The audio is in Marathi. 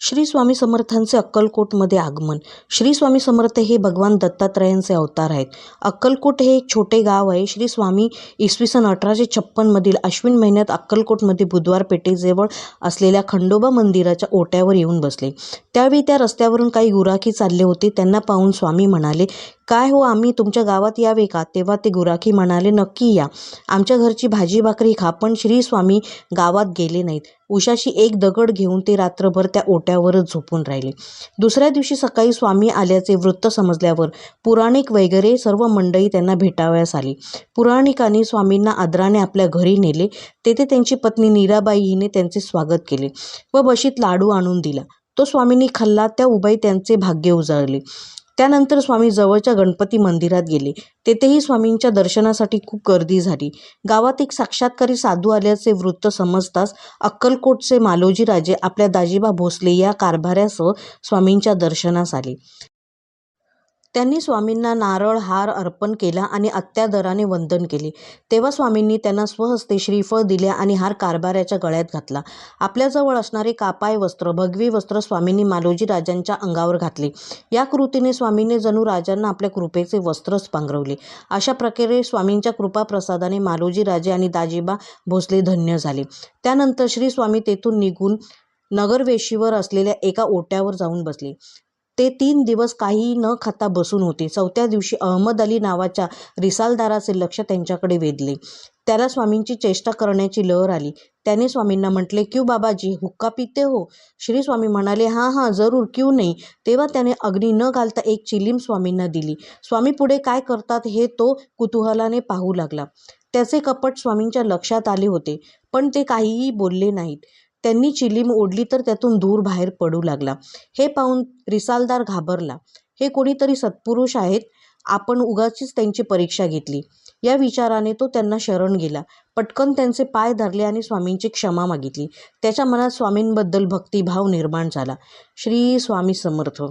श्री स्वामी समर्थांचे अक्कलकोटमध्ये आगमन. श्री स्वामी समर्थ हे भगवान दत्तात्रयांचे अवतार आहेत. अक्कलकोट हे एक छोटे गाव आहे. श्री स्वामी इसवी सन 1856 अश्विन महिन्यात अक्कलकोटमध्ये बुधवार पेठेजवळ असलेल्या खंडोबा मंदिराच्या ओट्यावर येऊन बसले. त्यावेळी त्या रस्त्यावरून काही गुराखी चालले होते. त्यांना पाहून स्वामी म्हणाले, "काय हो, आम्ही तुमच्या गावात यावे का?" तेव्हा ते गुराखी म्हणाले, "नक्की या, आमच्या घरची भाजी भाकरी खा." पण श्री स्वामी गावात गेले नाहीत. उशाशी एक दगड घेऊन ते रात्रभर त्या ओट्यावरच झोपून राहिले. दुसऱ्या दिवशी सकाळी स्वामी आल्याचे वृत्त समजल्यावर पुराणिक वगैरे सर्व मंडळी त्यांना भेटावयास आली. पुराणिकांनी स्वामींना आदराने आपल्या घरी नेले. तेथे त्यांची पत्नी नीराबाई हिने त्यांचे स्वागत केले व बशीत लाडू आणून दिला. तो स्वामींनी खाल्ला. त्या उभय त्यांचे भाग्य उजळले. त्यानंतर स्वामी जवळच्या गणपती मंदिरात गेले. तेथेही स्वामींच्या दर्शनासाठी खूप गर्दी झाली. गावात एक साक्षात्कारी साधू आल्याचे वृत्त समजताच अक्कलकोटचे मालोजी राजे आपल्या दाजीबा भोसले या कारभाऱ्यासह स्वामींच्या दर्शनास आले. त्यांनी स्वामींना नारळ हार अर्पण केला आणि अत्यादराने वंदन केले. तेव्हा स्वामींनी त्यांना स्वहस्ते श्रीफळ दिले आणि हार कारभाऱ्याच्या गळ्यात घातला. आपल्याजवळ असणारे कापाय वस्त्र, भगवी वस्त्र स्वामींनी मालोजी राजांच्या अंगावर घातले. या कृतीने स्वामींनी जणू राजांना आपल्या कृपेचे वस्त्रच पांघरवले. अशा प्रकारे स्वामींच्या कृपाप्रसादाने मालोजी राजे आणि दाजीबा भोसले धन्य झाले. त्यानंतर श्री स्वामी तेथून निघून नगरवेशीवर असलेल्या एका ओट्यावर जाऊन बसले. ते 3 दिवस काही न खाता बसून होते. 4थ्या दिवशी अहमद अली नावाच्या रिसालदाराचे लक्ष त्यांच्याकडे वेधले. त्याला स्वामींची चेष्टा करण्याची लहर आली. त्याने स्वामींना म्हटले, "क्यू बाबाजी, हुक्का पिते हो?" श्री स्वामी म्हणाले, "हां हां, जरूर, क्यू नाही." तेव्हा त्याने अग्नी न घालता एक चिलीम स्वामींना दिली. स्वामी पुढे काय करतात हे तो कुतूहलाने पाहू लागला. त्याचे कपट स्वामींच्या लक्षात आले होते, पण ते काहीही बोलले नाहीत. त्यांनी चिलीम ओढली तर त्यातून धूर बाहेर पडू लागला. हे पाहून रिसालदार घाबरला. हे कोणीतरी सत्पुरुष आहेत, आपण उगाचीच त्यांची परीक्षा घेतली. या विचाराने तो त्यांना शरण गेला. पटकन त्यांचे पाय धरले आणि स्वामींची क्षमा मागितली. त्याच्या मनात स्वामींबद्दल भक्तिभाव निर्माण झाला. श्री स्वामी समर्थ.